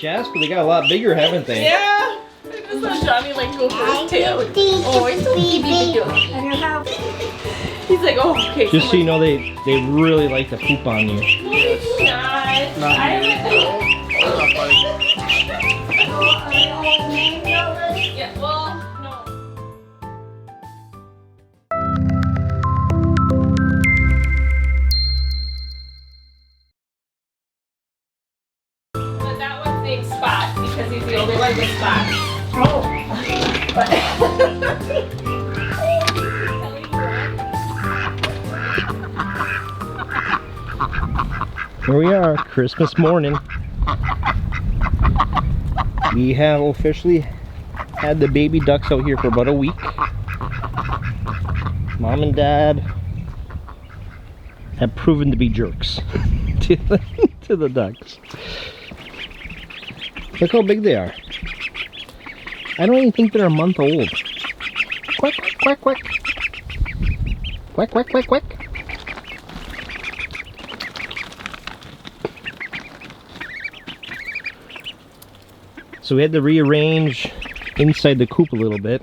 Jasper, they got a lot bigger, haven't they? Yeah. I just saw Johnny like go for his tail. Oh, it's so baby. He's like, oh, okay. Just so you know, they really like to poop on you. No, it's not. I haven't. Yeah, well, no. But that one's named Spot because he's the only one with spots. Oh. Here we are, Christmas morning. We have officially had the baby ducks out here for about a week. Mom and Dad have proven to be jerks to the ducks. Look how big they are. I don't even think they're a month old. Quack, quack, quack, quack. Quack, quack, quack, quack. So we had to rearrange inside the coop a little bit.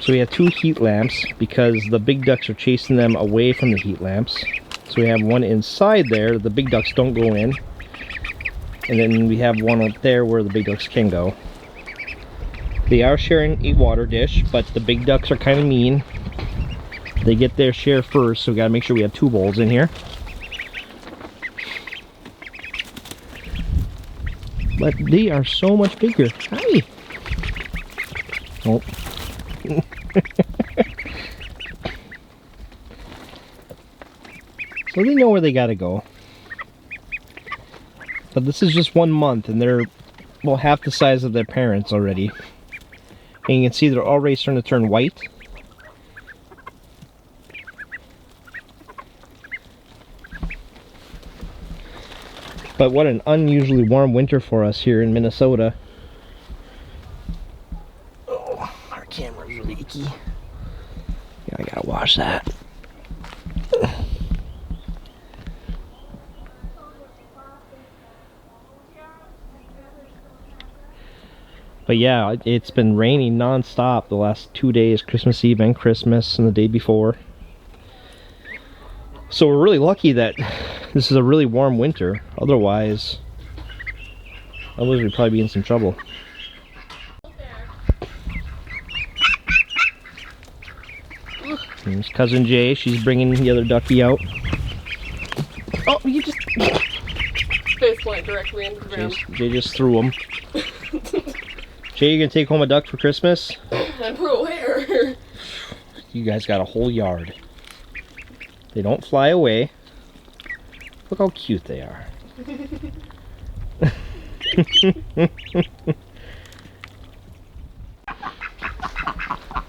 So we have two heat lamps because the big ducks are chasing them away from the heat lamps. So we have one inside there, the big ducks don't go in. And then we have one up there where the big ducks can go. They are sharing a water dish, but the big ducks are kind of mean. They get their share first, so we gotta make sure we have two bowls in here. But they are so much bigger. Hi! Oh. So they know where they gotta go. But this is just 1 month and they're, well, half the size of their parents already. And you can see they're already starting to turn white. But what an unusually warm winter for us here in Minnesota. Oh, our camera's really icky. Yeah, I gotta wash that. But yeah, it's been raining non-stop the last 2 days, Christmas Eve and Christmas, and the day before. So we're really lucky that this is a really warm winter. Otherwise we'd probably be in some trouble. Here's Cousin Jay. She's bringing the other ducky out. Oh, you just face plant directly into the ground. Jay just threw him. Jay, you gonna take home a duck for Christmas? And put where? You guys got a whole yard. They don't fly away. Look how cute they are.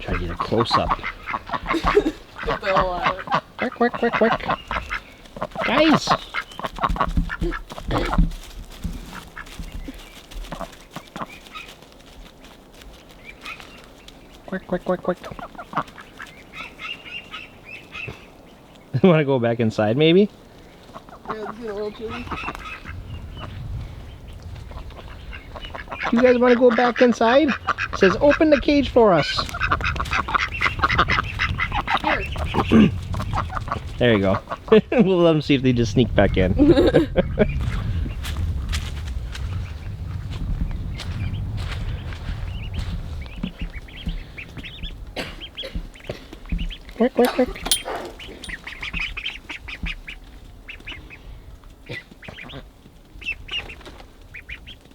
Try to get a close-up. Quack, quack, quack, quack. Guys! Quack, quack, quack, quack. You want to go back inside, maybe? Yeah, it's getting a little chilly. You guys want to go back inside? It says, open the cage for us. Here. There you go. We'll let them see if they just sneak back in. Quick, quick, quick.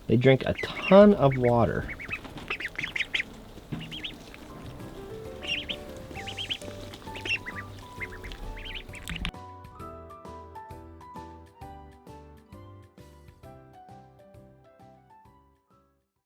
They drink a ton of water.